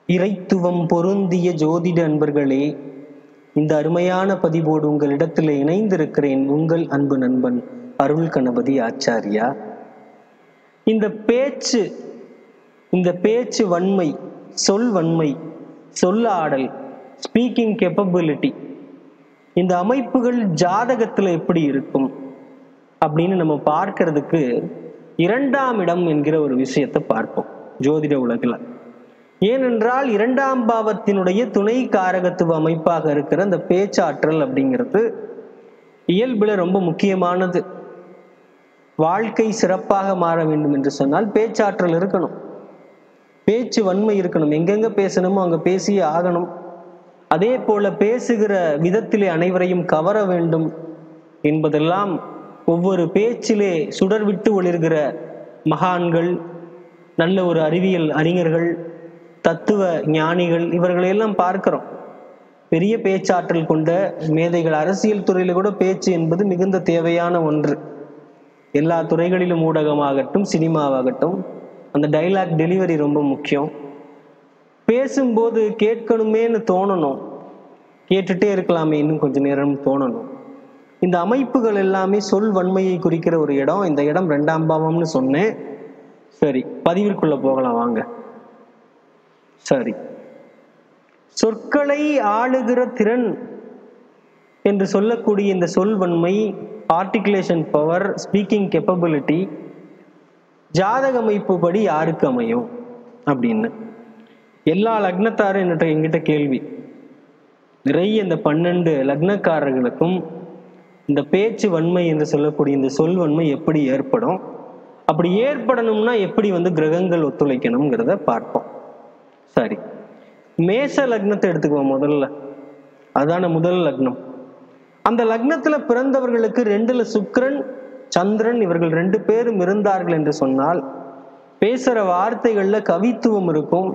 இறைத்துவம் பொருந்திய ஜோதிட அன்பர்களே, இந்த அருமையான பதிவோடு உங்களிடத்தில் இணைந்திருக்கிறேன். உங்கள் அன்பு நண்பன் அருள் கணபதி ஆச்சாரியா. இந்த பேச்சு வன்மை, சொல் வன்மை, சொல்லாடல், ஸ்பீக்கிங் கேப்பபிலிட்டி, இந்த அமைப்புகள் ஜாதகத்துல எப்படி இருக்கும் அப்படின்னு நம்ம பார்க்கறதுக்கு 2ஆம் இடம் என்கிற ஒரு விஷயத்தை பார்ப்போம் ஜோதிட உலகில். ஏனென்றால் 2ஆம் பாவத்தினுடைய துணை காரகத்துவ அமைப்பாக இருக்கிற அந்த பேச்சாற்றல் அப்படிங்கிறது இயல்புல ரொம்ப முக்கியமானது. வாழ்க்கை சிறப்பாக மாற வேண்டும் என்று சொன்னால் பேச்சாற்றல் இருக்கணும், பேச்சு வன்மை இருக்கணும். எங்கெங்க பேசணுமோ அங்க பேசியே ஆகணும். அதே போல பேசுகிற விதத்திலே அனைவரையும் கவர வேண்டும் என்பதெல்லாம் ஒவ்வொரு பேச்சிலே சுடர் விட்டு ஒளிர்கிற மகான்கள், நல்ல ஒரு அறிவியல் அறிஞர்கள், தத்துவ ஞானிகள், இவர்களையெல்லாம் பார்க்கிறோம். பெரிய பேச்சாற்றல் கொண்ட மேதைகள். அரசியல் துறையில கூட பேச்சு என்பது மிகுந்த தேவையான ஒன்று. எல்லா துறைகளிலும், ஊடகமாகட்டும் சினிமாவாகட்டும், அந்த டைலாக் டெலிவரி ரொம்ப முக்கியம். பேசும்போது கேட்கணுமேன்னு தோணணும், கேட்டுட்டே இருக்கலாமே இன்னும் கொஞ்ச நேரம் தோணணும். இந்த அமைப்புகள் எல்லாமே சொல் வன்மையை குறிக்கிற ஒரு இடம். இந்த இடம் 2ஆம் பாவம்னு சொன்னேன். சரி, பதிவிற்குள்ள போகலாம் வாங்க. சரி, சொற்களை ஆளுகிற திறன் என்று சொல்லக்கூடிய இந்த சொல்வன்மை, ஆர்டிகுலேஷன் பவர், ஸ்பீக்கிங் கேப்பபிலிட்டி ஜாதக அமைப்பு படி யாருக்கு அமையும் அப்படின்னு எல்லா லக்னத்தாரும் என்கிட்ட கேள்வி. நிறைய இந்த 12 லக்னக்காரர்களுக்கும் இந்த பேச்சு வன்மை என்று சொல்லக்கூடிய இந்த சொல்வன்மை எப்படி ஏற்படும், அப்படி ஏற்படணும்னா எப்படி கிரகங்கள் ஒத்துழைக்கணுங்கிறத பார்ப்போம். சரி, மேச லக்னத்தை எடுத்துக்குவோம் முதல்ல. அதான முதல் லக்னம். அந்த லக்னத்துல பிறந்தவர்களுக்கு 2ல சுக்கிரன் சந்திரன் இவர்கள் 2 பேரும் இருந்தார்கள் என்று சொன்னால் பேசுற வார்த்தைகள்ல கவித்துவம் இருக்கும்.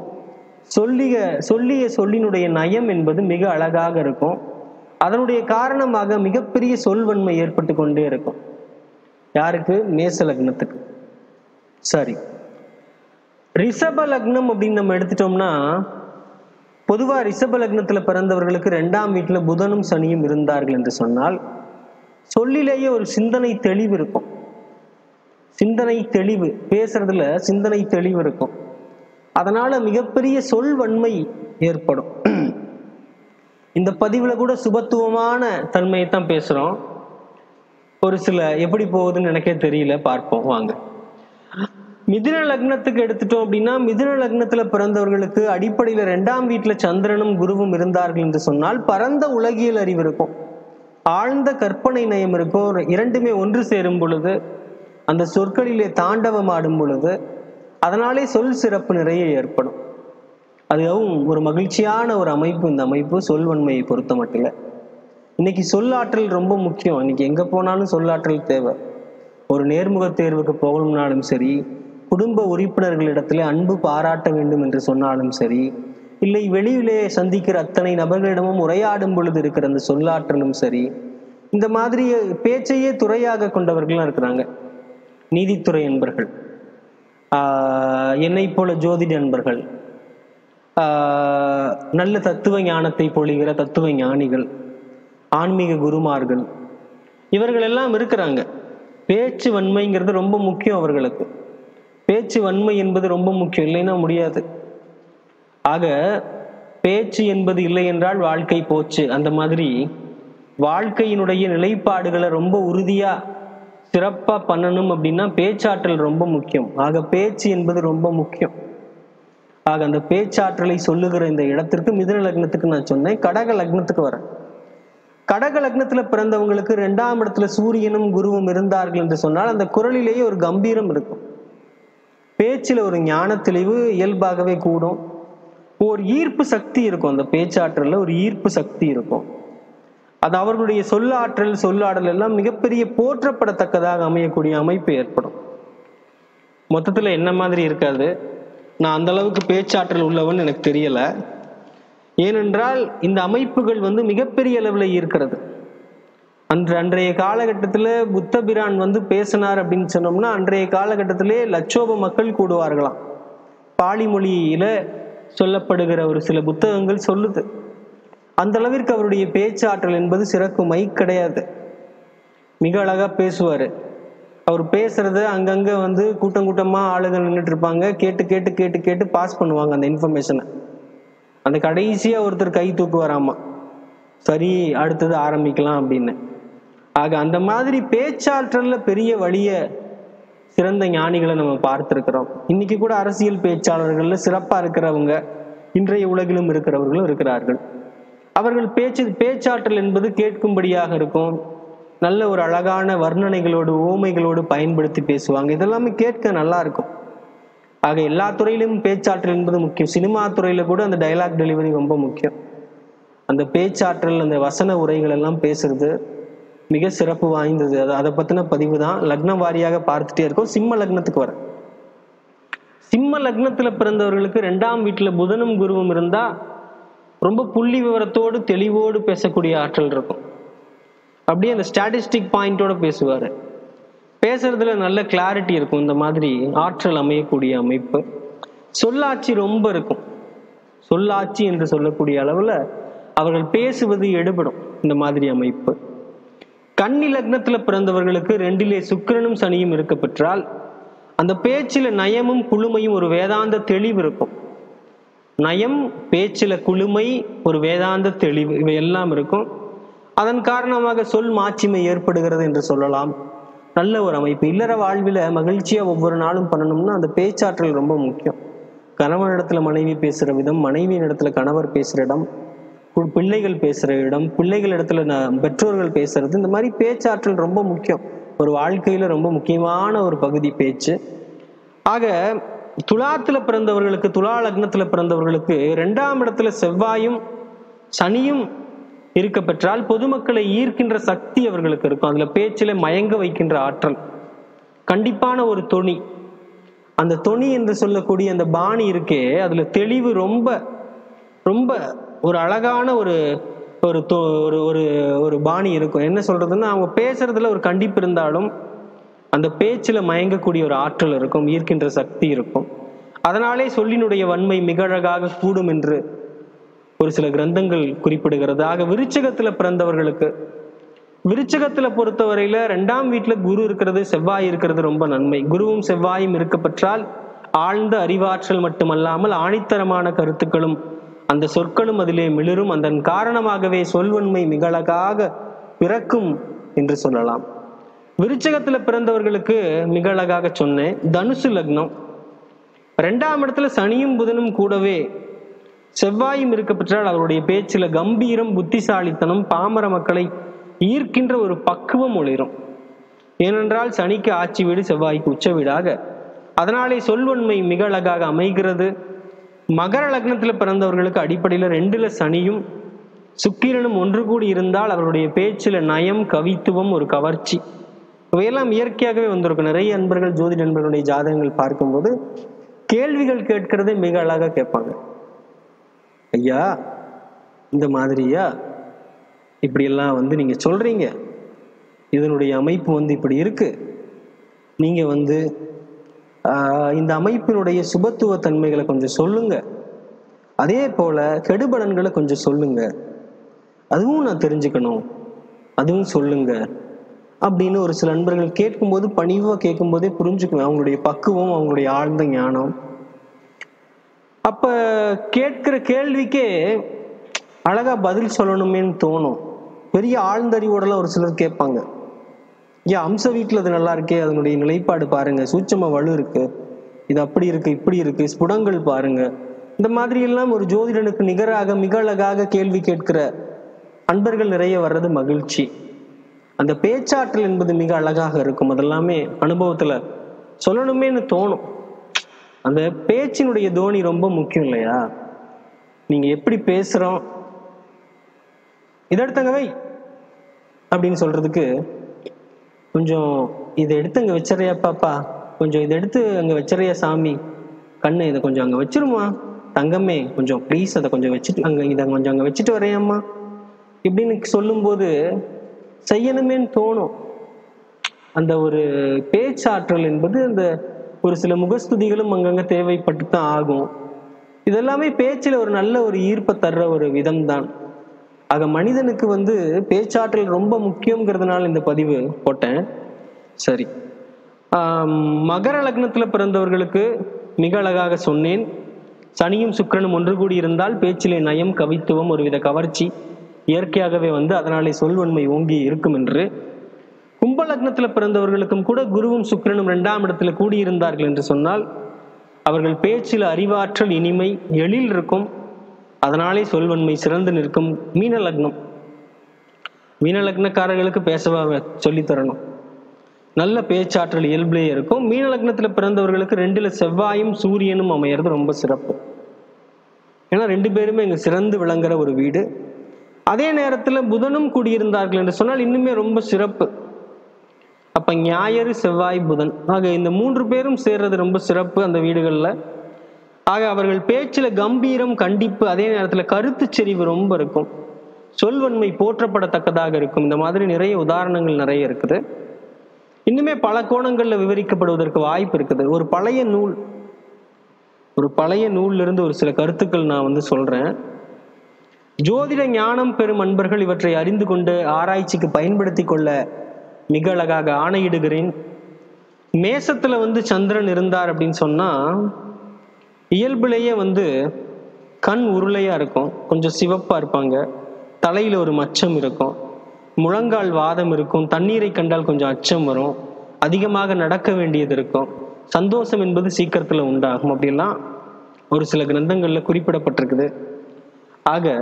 சொல்லிய சொல்லினுடைய நயம் என்பது மிக அழகாக இருக்கும். அதனுடைய காரணமாக மிகப்பெரிய சொல்வன்மை ஏற்பட்டு கொண்டே இருக்கும். யாருக்கு? மேச லக்னத்துக்கு. சரி, ரிஷப லக்னம் அப்படின்னு நம்ம எடுத்துட்டோம்னா, பொதுவா ரிஷப லக்னத்துல பிறந்தவர்களுக்கு 2ஆம் வீட்டுல புதனும் சனியும் இருந்தார்கள் என்று சொன்னால் சொல்லிலேயே ஒரு சிந்தனை தெளிவு இருக்கும். சிந்தனை தெளிவு, பேசுறதுல சிந்தனை தெளிவு இருக்கும். அதனால மிகப்பெரிய சொல்வன்மை ஏற்படும். இந்த பதிவுல கூட சுபத்துவமான தன்மையைத்தான் பேசுறோம். ஒரு சில எப்படி போகுதுன்னு எனக்கே தெரியல, பார்ப்போம் வாங்க. மிதுன லக்னத்துக்கு எடுத்துட்டோம் அப்படின்னா, மிதுன லக்னத்துல பிறந்தவர்களுக்கு அடிப்படையில 2ஆம் வீட்டுல சந்திரனும் குருவும் இருந்தார்கள் என்று சொன்னால் பரந்த உலகியல் அறிவு இருக்கும், ஆழ்ந்த கற்பனை நயம் இருக்கும். இரண்டுமே ஒன்று சேரும் பொழுது, அந்த சொற்களிலே தாண்டவம் ஆடும் பொழுது, அதனாலே சொல் சிறப்பு நிறைய ஏற்படும். அதுவும் ஒரு மகிழ்ச்சியான ஒரு அமைப்பு. இந்த அமைப்பு சொல்வன்மையை பொறுத்த மட்டும் இல்லை. இன்னைக்கு சொல்லாற்றல் ரொம்ப முக்கியம். இன்னைக்கு எங்க போனாலும் சொல்லாற்றல் தேவை. ஒரு நேர்முக தேர்வுக்கு போகணும்னாலும் சரி, குடும்ப உறுப்பினர்களிடத்துல அன்பு பாராட்ட வேண்டும் என்று சொன்னாலும் சரி, இல்லை வெளியிலே சந்திக்கிற அத்தனை நபர்களிடமும் உரையாடும் பொழுது இருக்கிற அந்த சொல்லாற்றலும் சரி, இந்த மாதிரி பேச்சையே துறையாக கொண்டவர்கள்லாம் இருக்கிறாங்க. நீதித்துறை அன்பர்கள், என்னை போல ஜோதிட அன்பர்கள், நல்ல தத்துவ ஞானத்தை பொழிகிற தத்துவ ஞானிகள், ஆன்மீக குருமார்கள், இவர்கள் எல்லாம் இருக்கிறாங்க. பேச்சு வன்மைங்கிறது ரொம்ப முக்கியம் அவர்களுக்கு. பேச்சு வன்மை என்பது ரொம்ப முக்கியம், இல்லைன்னா முடியாது. ஆக பேச்சு என்பது இல்லை என்றால் வாழ்க்கை போச்சு. அந்த மாதிரி வாழ்க்கையினுடைய நிலைப்பாடுகளை ரொம்ப உறுதியா சிறப்பா பண்ணணும் அப்படின்னா பேச்சாற்றல் ரொம்ப முக்கியம். ஆக பேச்சு என்பது ரொம்ப முக்கியம். ஆக அந்த பேச்சாற்றலை சொல்லுகிற இந்த இடத்திற்கு மிதுன லக்னத்துக்கு நான் சொன்னேன். கடக லக்னத்துக்கு வரேன். கடக லக்னத்துல பிறந்தவங்களுக்கு 2ஆம் இடத்துல சூரியனும் குருவும் இருந்தார்கள் என்று சொன்னால் அந்த குரலிலேயே ஒரு கம்பீரம் இருக்கும். பேச்சில் ஒரு ஞான தெளிவு இயல்பாகவே கூடும். ஒரு ஈர்ப்பு சக்தி இருக்கும். அந்த பேச்சாற்றல்ல ஒரு ஈர்ப்பு சக்தி இருக்கும். அது அவர்களுடைய சொல்லாடல் எல்லாம் மிகப்பெரிய போற்றப்படத்தக்கதாக அமையக்கூடிய அமைப்பு ஏற்படும். மொத்தத்துல என்ன மாதிரி இருக்காது. நான் அந்த அளவுக்கு பேச்சாற்றல் உள்ளவன் எனக்கு தெரியல. ஏனென்றால் இந்த அமைப்புகள் மிகப்பெரிய அளவில் ஈர்க்கிறது. அன்றைய காலகட்டத்தில் புத்தபிரான் பேசினார் அப்படின்னு சொன்னோம்னா, அன்றைய காலகட்டத்திலே லட்சோப மக்கள் கூடுவார்களாம். பாலி மொழியில சொல்லப்படுகிற ஒரு சில புத்தகங்கள் சொல்லுது. அந்த அளவிற்கு அவருடைய பேச்சாற்றல் என்பது சிறப்பு மைக் கிடையாது. மிக அழகா பேசுவாரு. அவர் பேசுறத அங்கங்க வந்து கூட்டம் கூட்டமா ஆளுகள் நின்றுட்டு இருப்பாங்க. கேட்டு கேட்டு கேட்டு கேட்டு பாஸ் பண்ணுவாங்க அந்த இன்ஃபர்மேஷனை. அந்த கடைசியா ஒருத்தர் கை தூக்குவாராமா, சரி அடுத்தது ஆரம்பிக்கலாம் அப்படின்னு. ஆக அந்த மாதிரி பேச்சாற்றல்ல பெரிய வழிய சிறந்த ஞானிகளை நம்ம பார்த்திருக்கிறோம். இன்னைக்கு கூட அரசியல் பேச்சாளர்கள்ல சிறப்பா இருக்கிறவங்க இன்றைய உலகிலும் இருக்கிறவர்களும் இருக்கிறார்கள். அவர்கள் பேச்சாற்றல் என்பது கேட்கும்படியாக இருக்கும். நல்ல ஒரு அழகான வர்ணனைகளோடு ஓமைகளோடு பயன்படுத்தி பேசுவாங்க. இதெல்லாமே கேட்க நல்லா இருக்கும். ஆக எல்லா துறையிலும் பேச்சாற்றல் என்பது முக்கியம். சினிமா துறையில கூட அந்த டைலாக் டெலிவரி ரொம்ப முக்கியம். அந்த பேச்சாற்றல், அந்த வசன உரைகள் எல்லாம் பேசுறது மிக சிறப்பு வாய்ந்தது. அதை பத்தின பதிவு தான் லக்னம் வாரியாக பார்த்துட்டே இருக்கோம். சிம்ம லக்னத்துக்கு வர, சிம்ம லக்னத்துல பிறந்தவர்களுக்கு 2ஆம் வீட்டுல புதனும் குருவும் இருந்தா ரொம்ப புள்ளி விவரத்தோடு தெளிவோடு பேசக்கூடிய ஆற்றல் இருக்கும். அப்படியே அந்த ஸ்டாட்டிஸ்டிக் பாயிண்டோட பேசுவாரு. பேசுறதுல நல்ல கிளாரிட்டி இருக்கும். இந்த மாதிரி ஆற்றல் அமையக்கூடிய அமைப்பு. சொல்லாட்சி ரொம்ப இருக்கும். சொல்லாட்சி என்று சொல்லக்கூடிய அளவுல அவர்கள் பேசுவது எடுபடும். இந்த மாதிரி அமைப்பு. கன்னி லக்னத்துல பிறந்தவர்களுக்கு 2லே சுக்கிரனும் சனியும் இருக்க பெற்றால் அந்த பேச்சில நயமும் குளுமையும் ஒரு வேதாந்த தெளிவு இருக்கும். நயம், பேச்சில குளுமை, ஒரு வேதாந்த தெளிவு, இவை எல்லாம் இருக்கும். அதன் காரணமாக சொல் மாட்சிமை ஏற்படுகிறது என்று சொல்லலாம். நல்ல ஒரு அமைப்பு. இல்லற வாழ்வில மகிழ்ச்சியா ஒவ்வொரு நாளும் பண்ணணும்னா அந்த பேச்சாற்றல் ரொம்ப முக்கியம். கணவனிடத்துல மனைவி பேசுற விதம், மனைவியின் இடத்துல கணவர் பேசுற இடம், பிள்ளைகள் பேசுற இடம், பிள்ளைகள் இடத்துல பெற்றோர்கள் பேசுறது, இந்த மாதிரி பேச்சாற்றல் ரொம்ப முக்கியம். ஒரு வாழ்க்கையில ரொம்ப முக்கியமான ஒரு பகுதி பேச்சு. ஆக துலாத்துல பிறந்தவர்களுக்கு, துலா லக்னத்துல பிறந்தவர்களுக்கு 2ஆம் இடத்துல செவ்வாயும் சனியும் இருக்க பெற்றால் பொதுமக்களை ஈர்க்கின்ற சக்தி அவர்களுக்கு இருக்கும். அதுல பேச்சில மயங்க வைக்கின்ற ஆற்றல், கண்டிப்பான ஒரு தொனி. அந்த தொனி என்று சொல்லக்கூடிய அந்த பாணி இருக்கே, அதுல தெளிவு ரொம்ப ரொம்ப ஒரு அழகான ஒரு ஒரு ஒரு ஒரு பாணி இருக்கும். என்ன சொல்றதுன்னா, அவங்க பேசுறதுல ஒரு கண்டிப்பு இருந்தாலும் அந்த பேச்சில மயங்கக்கூடிய ஒரு ஆற்றல் இருக்கும், ஈர்க்கின்ற சக்தி இருக்கும். அதனாலே சொல்லினுடைய வன்மை மிக அழகாக கூடும் என்று ஒரு சில கிரந்தங்கள் குறிப்பிடுகிறது. ஆக விருச்சிகத்துல பிறந்தவர்களுக்கு, விருச்சிகத்துல பொறுத்தவரையில 2ஆம் வீட்டுல குரு இருக்கிறது, செவ்வாய் இருக்கிறது ரொம்ப நன்மை. குருவும் செவ்வாயும் இருக்க பெற்றால் ஆழ்ந்த அறிவாற்றல் மட்டுமல்லாமல் ஆணித்தரமான கருத்துக்களும் அந்த சொற்களும் அதிலே மிளிரும். அதன் காரணமாகவே சொல்வன்மை மிக அழகாக பிறக்கும் என்று சொல்லலாம். விருச்சகத்துல பிறந்தவர்களுக்கு மிக அழகாக சொன்னேன். தனுசு லக்னம், 2ஆம் இடத்துல சனியும் புதனும் கூடவே செவ்வாயும் இருக்க பெற்றால் அவருடைய பேச்சில கம்பீரம், புத்திசாலித்தனம், பாமர மக்களை ஈர்க்கின்ற ஒரு பக்குவம் ஒளிரும். ஏனென்றால் சனிக்கு ஆட்சி வீடு, செவ்வாய்க்கு உச்ச வீடாக, அதனாலே சொல்வன்மை மிக அழகாக அமைகிறது. மகர லக்னத்துல பிறந்தவர்களுக்கு அடிப்படையில 2ல சனியும் சுக்கிரனும் ஒன்று கூடி இருந்தால் அவருடைய பேச்சில நயம், கவித்துவம், ஒரு கவர்ச்சி, இவையெல்லாம் இயற்கையாகவே வந்திருக்கும். நிறைய நண்பர்கள், ஜோதி நண்பர்களுடைய ஜாதகங்கள் பார்க்கும்போது கேள்விகள் கேட்கறதே மிக அழகா கேட்பாங்க. ஐயா இந்த மாதிரியா இப்படியெல்லாம் நீங்க சொல்றீங்க, இதனுடைய அமைப்பு இப்படி இருக்கு, நீங்க இந்த அமைப்பினுடைய சுபத்துவ தன்மைகளை கொஞ்சம் சொல்லுங்க, அதே போல கெடுபலன்களை கொஞ்சம் சொல்லுங்க, அதுவும் நான் தெரிஞ்சுக்கணும், அதுவும் சொல்லுங்க அப்படின்னு ஒரு சில நண்பர்கள் கேட்கும்போது, பணிவா கேட்கும் போதே புரிஞ்சுக்குவேன் அவங்களுடைய பக்குவம், அவங்களுடைய ஆழ்ந்த ஞானம். அப்ப கேட்கிற கேள்விக்கே அழகா பதில் சொல்லணுமேன்னு தோணும். பெரிய ஆழ்ந்தறிவோடலாம் ஒரு சிலர் கேட்பாங்க, ஏன் அம்ச வீட்டுல அது நல்லா இருக்கே, அதனுடைய நிலைப்பாடு பாருங்க, சூட்சம வலு இருக்கு, இது அப்படி இருக்கு, இப்படி இருக்கு, ஸ்புடங்கள் பாருங்க, இந்த மாதிரி எல்லாம் ஒரு ஜோதிடனுக்கு நிகராக மிக அழகாக கேள்வி கேட்கிற அன்பர்கள் நிறைய வர்றது மகிழ்ச்சி. அந்த பேச்சாற்றல் என்பது மிக அழகாக இருக்கும். அதெல்லாமே அனுபவத்துல சொல்லணுமேன்னு தோணும். அந்த பேச்சினுடைய தோனி ரொம்ப முக்கியம் இல்லையா? நீங்க எப்படி பேசுறோம், இதை எடுத்தங்க வை அப்படின்னு சொல்றதுக்கு, கொஞ்சம் இதை எடுத்து அங்க வச்சிடறியா பாப்பா, கொஞ்சம் இதை எடுத்து அங்க வச்சிடறியா சாமி, கண்ணு இதை கொஞ்சம் அங்க வச்சிருமா தங்கமே, கொஞ்சம் ப்ளீஸ் அதை கொஞ்சம் வச்சுட்டு இதை கொஞ்சம் அங்க வச்சுட்டு வரையாம்மா இப்படின்னு சொல்லும் போது செய்யணுமேன்னு தோணும். அந்த ஒரு பேச்சாற்றல் என்பது அந்த ஒரு சில முகஸ்துதிகளும் அங்கங்க தேவைப்பட்டு தான் ஆகும். இதெல்லாமே பேச்சில் ஒரு நல்ல ஒரு ஈர்ப்பை தர்ற ஒரு விதம் தான். ஆக மனிதனுக்கு பேச்சாற்றல் ரொம்ப முக்கியங்கிறதுனால இந்த பதிவு போட்டேன். சரி, மகர லக்னத்துல பிறந்தவர்களுக்கு மிக அழகாக சொன்னேன். சனியும் சுக்கிரனும் ஒன்று கூடி இருந்தால் பேச்சிலே நயம், கவித்துவம், ஒருவித கவர்ச்சி இயற்கையாகவே அதனாலே சொல்வன்மை ஓங்கி இருக்கும் என்று. கும்ப லக்னத்துல பிறந்தவர்களுக்கும் கூட குருவும் சுக்கிரனும் 2ஆம் இடத்துல கூடியிருந்தார்கள் என்று சொன்னால் அவர்கள் பேச்சில் அறிவாற்றல், இனிமை, எழில் இருக்கும். அதனாலே சொல்வன்மை சிறந்து நிற்கும். மீன லக்னம், மீன லக்னக்காரர்களுக்கு பேசவா சொல்லித்தரணும். நல்ல பேச்சாற்றல் இயல்பிலேயே இருக்கும். மீன லக்னத்துல பிறந்தவர்களுக்கு 2ல் செவ்வாயும் சூரியனும் அமையறது ரொம்ப சிறப்பு. ஏன்னா 2 பேருமே இங்க சிறந்து விளங்குற ஒரு வீடு. அதே நேரத்துல புதனும் கூடியிருந்தார்கள் என்று சொன்னால் இன்னுமே ரொம்ப சிறப்பு. அப்ப ஞாயிறு, செவ்வாய், புதன் ஆக இந்த 3 பேரும் சேர்றது ரொம்ப சிறப்பு அந்த வீடுகள்ல. ஆக அவர்கள் பேச்சுல கம்பீரம், கண்டிப்பு, அதே நேரத்துல கருத்து செறிவு ரொம்ப இருக்கும். சொல்வன்மை போற்றப்படத்தக்கதாக இருக்கும். இந்த மாதிரி நிறைய உதாரணங்கள் நிறைய இருக்குது. இன்னுமே பல கோணங்கள்ல விவரிக்கப்படுவதற்கு வாய்ப்பு இருக்குது. ஒரு பழைய நூல்ல இருந்து ஒரு சில கருத்துக்கள் நான் சொல்றேன். ஜோதிட ஞானம் பெறும் அன்பர்கள் இவற்றை அறிந்து கொண்டு ஆராய்ச்சிக்கு பயன்படுத்தி கொள்ள மிக அழகாக ஆணையிடுகிறேன். மேசத்துல சந்திரன் இருந்தார் அப்படின்னு சொன்னா இயல்பிலேயே கண் உருளையா இருக்கும், கொஞ்சம் சிவப்பா இருப்பாங்க, தலையில ஒரு மச்சம் இருக்கும், முழங்கால் வாதம் இருக்கும், தண்ணீரை கண்டால் கொஞ்சம் அச்சம் வரும், அதிகமாக நடக்க வேண்டியது இருக்கும், சந்தோஷம் என்பது சீக்கிரத்துல உண்டாகும். அப்படிலாம் ஒரு சில கிரந்தங்கள்ல குறிப்பிடப்பட்டிருக்குது. ஆக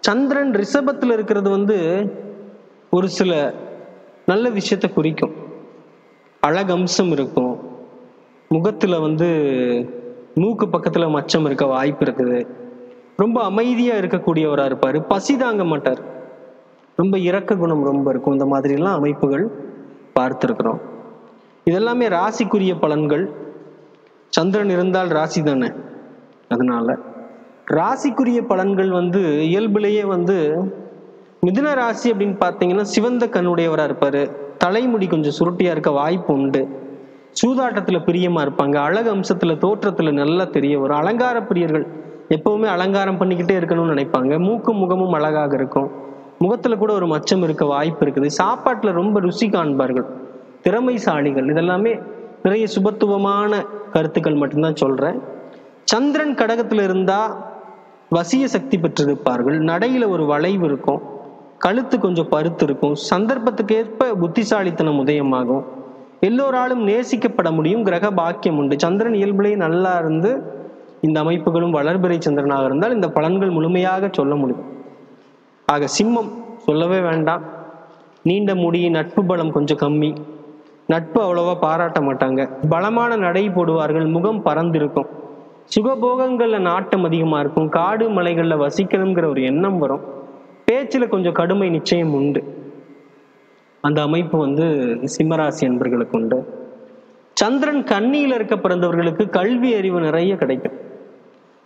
சந்திரன் ரிஷபத்துல இருக்கிறது ஒரு சில நல்ல விஷயத்தை குறிக்கும். அழகம்சம் இருக்கும், முகத்துல மூக்கு பக்கத்துல மச்சம் இருக்க வாய்ப்பு இருக்குது, ரொம்ப அமைதியா இருக்கக்கூடியவரா இருப்பாரு, பசி தாங்க மாட்டார், ரொம்ப இரக்க குணம் ரொம்ப இருக்கும். இந்த மாதிரி எல்லாம் அமைப்புகள் பார்த்திருக்கிறோம். இதெல்லாமே ராசிக்குரிய பலன்கள். சந்திரன் இருந்தால் ராசி தானே, அதனால ராசிக்குரிய பலன்கள் இயல்பிலேயே மிதுன ராசி அப்படின்னு பார்த்தீங்கன்னா சிவந்த கண்ணுடையவரா இருப்பாரு, தலைமுடி கொஞ்சம் சுருட்டியா இருக்க வாய்ப்பு உண்டு, சூதாட்டத்துல பிரியமா இருப்பாங்க, அழகு அம்சத்துல தோற்றத்துல நல்லா தெரிய வரும், அலங்கார பிரியர்கள், எப்பவுமே அலங்காரம் பண்ணிக்கிட்டே இருக்கணும்னு நினைப்பாங்க, மூக்கும் முகமும் அழகாக இருக்கும், முகத்துல கூட ஒரு மச்சம் இருக்க வாய்ப்பு இருக்குது, சாப்பாட்டுல ரொம்ப ருசி காண்பார்கள், திறமைசாலிகள். இதெல்லாமே நிறைய சுபத்துவமான கருத்துக்கள் மட்டும்தான் சொல்றேன். சந்திரன் கடகத்துல இருந்தா வசிய சக்தி பெற்றிருப்பார்கள், நடையில ஒரு வளைவு இருக்கும், கழுத்து கொஞ்சம் பருத்து இருக்கும், சந்தர்ப்பத்துக்கு ஏற்ப புத்திசாலித்தனம் உதயமாகும், எல்லோராலும் நேசிக்கப்பட முடியும், கிரக பாக்கியம் உண்டு. சந்திரன் இயல்பிலே நல்லா இருந்து இந்த அமைப்புகளும் வளர்பிறை சந்திரனாக இருந்தால் இந்த பலன்கள் முழுமையாக சொல்ல முடியும். ஆக சிம்மம் சொல்லவே வேண்டாம், நீண்ட முடி, நட்பு பலம் கொஞ்சம் கம்மி, நட்பு அவ்வளவா பாராட்ட மாட்டாங்க, பலமான நடை போடுவார்கள், முகம் பறந்திருக்கும், சுகபோகங்கள்ல நாட்டம் அதிகமா இருக்கும், காடு மலைகள்ல வசிக்கணுங்கிற ஒரு எண்ணம் வரும், பேச்சுல கொஞ்சம் கடுமை நிச்சயம் உண்டு. அந்த அமைப்பு சிம்மராசி அன்பர்களுக்கு உண்டு. சந்திரன் கன்னியில இருக்க பிறந்தவர்களுக்கு கல்வி அறிவு நிறைய கிடைக்கும்,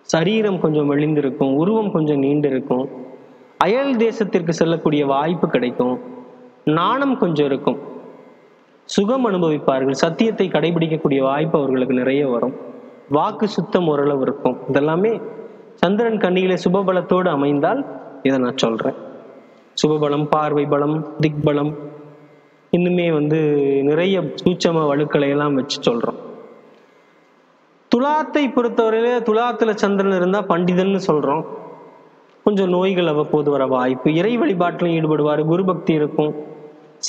சரீரம் கொஞ்சம் மெலிந்திருக்கும், உருவம் கொஞ்சம் நீண்டு இருக்கும், அயல் தேசத்திற்கு செல்லக்கூடிய வாய்ப்பு கிடைக்கும், நாணம் கொஞ்சம் இருக்கும், சுகம் அனுபவிப்பார்கள், சத்தியத்தை கடைபிடிக்கக்கூடிய வாய்ப்பு அவர்களுக்கு நிறைய வரும், வாக்கு சுத்தம் ஓரளவு இருக்கும். இதெல்லாமே சந்திரன் கன்னியில சுபபலத்தோடு அமைந்தால் இதை நான் சொல்றேன். சுபபலம், பார்வை பலம், திக்பலம், இன்னுமே நிறைய சூட்சம வழுக்களை எல்லாம் வச்சு சொல்றோம். துலாத்தை பொறுத்தவரையில துலாத்துல சந்திரன் இருந்தா பண்டிதன்னு சொல்றோம். கொஞ்சம் நோய்கள் அவ்வப்போது வர வாய்ப்பு, இறை வழிபாட்டிலும் ஈடுபடுவார், குரு பக்தி இருக்கும்,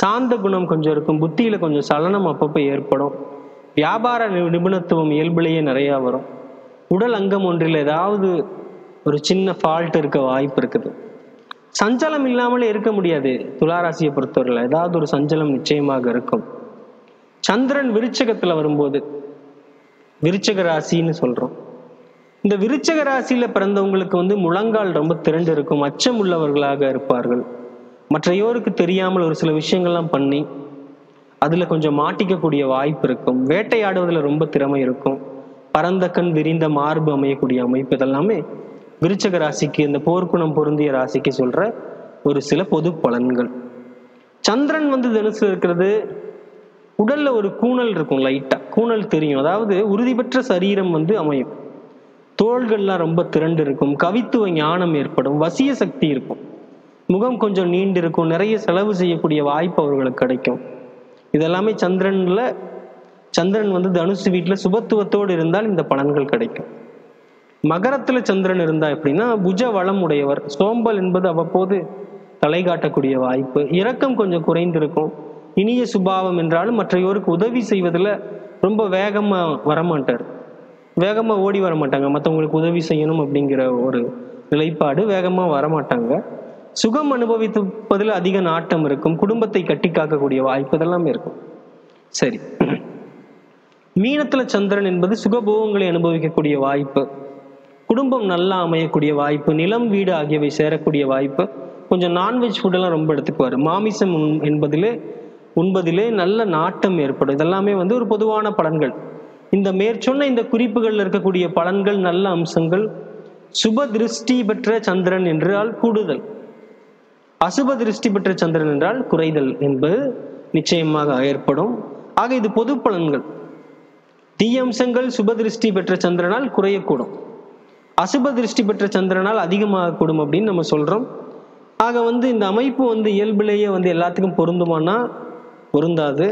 சாந்த குணம் கொஞ்சம் இருக்கும், புத்தியில கொஞ்சம் சலனம் அப்பப்போ ஏற்படும், வியாபார நிபுணத்துவம் இயல்பிலேயே நிறைய வரும், உடல் அங்கம் ஒன்றில் ஏதாவது ஒரு சின்ன ஃபால்ட் இருக்க வாய்ப்பு இருக்குது. சஞ்சலம் இல்லாமலே இருக்க முடியாது. துளாராசியை பொறுத்தவரையில் ஏதாவது ஒரு சஞ்சலம் நிச்சயமாக இருக்கும். சந்திரன் விருச்சகத்துல வரும்போது விருச்சக ராசின்னு சொல்றோம். இந்த விருச்சக ராசியில பிறந்தவங்களுக்கு முழங்கால் ரொம்ப திரண்டு இருக்கும், அச்சம் உள்ளவர்களாக இருப்பார்கள், மற்றையோருக்கு தெரியாமல் ஒரு சில விஷயங்கள்லாம் பண்ணி அதுல கொஞ்சம் மாட்டிக்கக்கூடிய வாய்ப்பு இருக்கும், வேட்டையாடுவதுல ரொம்ப திறமை இருக்கும், பரந்த கண் விரிந்த மார்பு அமையக்கூடிய அமைப்பு, இதெல்லாமே விருச்சக ராசிக்கு, இந்த போர்க்குணம் பொருந்திய ராசிக்கு சொல்ற ஒரு சில பொது பலன்கள். சந்திரன் தனுசுல இருக்கிறது, உடல்ல ஒரு கூணல் இருக்கும், லைட்டா கூணல் தெரியும், அதாவது உறுதி பெற்ற சரீரம் அமையும், தோள்கள்லாம் ரொம்ப திரண்டு இருக்கும், கவித்துவ ஞானம் ஏற்படும், வசிய சக்தி இருக்கும், முகம் கொஞ்சம் நீண்டு இருக்கும், நிறைய செலவு செய்யக்கூடிய வாய்ப்பு அவர்களுக்கு கிடைக்கும். இதெல்லாமே சந்திரன் வந்து தனுசு வீட்டுல சுபத்துவத்தோடு இருந்தால் இந்த பலன்கள் கிடைக்கும். மகரத்துல சந்திரன் இருந்தா எப்படின்னா புஜ வளம் உடையவர், சோம்பல் என்பது அவ்வப்போது தலை காட்டக்கூடிய வாய்ப்பு, இரக்கம் கொஞ்சம் குறைந்திருக்கும், இனிய சுபாவம் என்றாலும் மற்றையோருக்கு உதவி செய்வதில் ரொம்ப வேகமா வரமாட்டார், வேகமா ஓடி வர மாட்டாங்க, மற்றவங்களுக்கு உதவி செய்யணும் அப்படிங்கிற ஒரு நிலைப்பாடு வேகமா வரமாட்டாங்க. சுகம் அனுபவிப்பதில் அதிக நாட்டம் இருக்கும், குடும்பத்தை கட்டி காக்கக்கூடிய வாய்ப்பு இதெல்லாமே இருக்கும். சரி, மீனத்துல சந்திரன் என்பது சுகபோகங்களை அனுபவிக்கக்கூடிய வாய்ப்பு, குடும்பம் நல்லா அமையக்கூடிய வாய்ப்பு, நிலம் வீடு ஆகியவை சேரக்கூடிய வாய்ப்பு, கொஞ்சம் நான்வெஜ் ஃபுட்டெல்லாம் ரொம்ப எடுத்துக்குவார், மாமிசம் உண்பதிலே நல்ல நாட்டம் ஏற்படும். இதெல்லாமே வந்து ஒரு பொதுவான பலன்கள். இந்த மேற்சொன்ன இந்த குறிப்புகளில் இருக்கக்கூடிய பலன்கள் நல்ல அம்சங்கள் சுப திருஷ்டி பெற்ற சந்திரன் என்றால் கூடுதல், அசுப திருஷ்டி பெற்ற சந்திரன் என்றால் குறைதல் என்பது நிச்சயமாக ஏற்படும். ஆக இது பொது பலன்கள். தீய அம்சங்கள் சுப திருஷ்டி பெற்ற சந்திரனால் குறையக்கூடும், அசுப திருஷ்டி பெற்ற சந்திரனால் அதிகமாக கூடும் அப்படின்னு நம்ம சொல்றோம். ஆக வந்து இந்த அமைப்பு வந்து இயல்பிலேயே வந்து எல்லாத்துக்கும் பொருந்துமானா பொருந்தாது.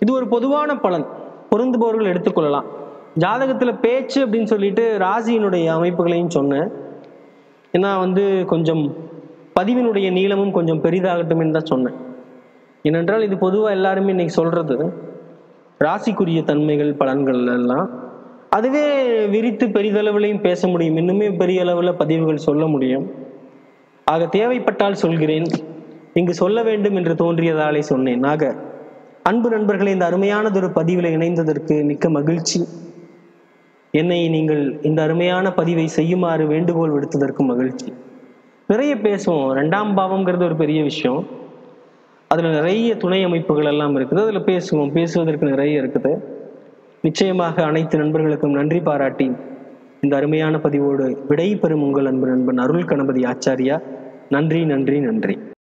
இது ஒரு பொதுவான பலன், பொருந்துபவர்கள் எடுத்துக்கொள்ளலாம். ஜாதகத்துல பேச்சு அப்படின்னு சொல்லிட்டு ராசியினுடைய அமைப்புகளையும் சொன்னேன். ஏன்னா வந்து கொஞ்சம் பதிவினுடைய நீளமும் கொஞ்சம் பெரிதாகட்டும் என்று தான் சொன்னேன். ஏனென்றால் இது பொதுவாக எல்லாருமே இன்னைக்கு சொல்றது ராசிக்குரிய தன்மைகள் பலன்கள் எல்லாம். அதுவே விரித்து பெரிதளவுலையும் பேச முடியும், இன்னுமே பெரிய அளவுல பதிவுகள் சொல்ல முடியும். ஆக தேவைப்பட்டால் சொல்கிறேன், இங்கு சொல்ல வேண்டும் என்று தோன்றியதாலே சொன்னேன். ஆக அன்பு நண்பர்களை, இந்த அருமையானதொரு பதிவில் இணைந்ததற்கு மிக்க மகிழ்ச்சி. என்னை நீங்கள் இந்த அருமையான பதிவை செய்யுமாறு வேண்டுகோள் விடுத்ததற்கு மகிழ்ச்சி. நிறைய பேசுவோம், 2ஆம் பாவம்ங்கிறது ஒரு பெரிய விஷயம், அதுல நிறைய துணை அமைப்புகள் எல்லாம் இருக்குது, அதுல பேசுவதற்கு நிறைய இருக்குது. நிச்சயமாக அனைத்து நண்பர்களுக்கும் நன்றி பாராட்டி இந்த அருமையான பதிவோடு விடை பெறும் உங்கள் அன்பு நண்பன் அருள் கணபதி ஆச்சாரியா. நன்றி நன்றி நன்றி.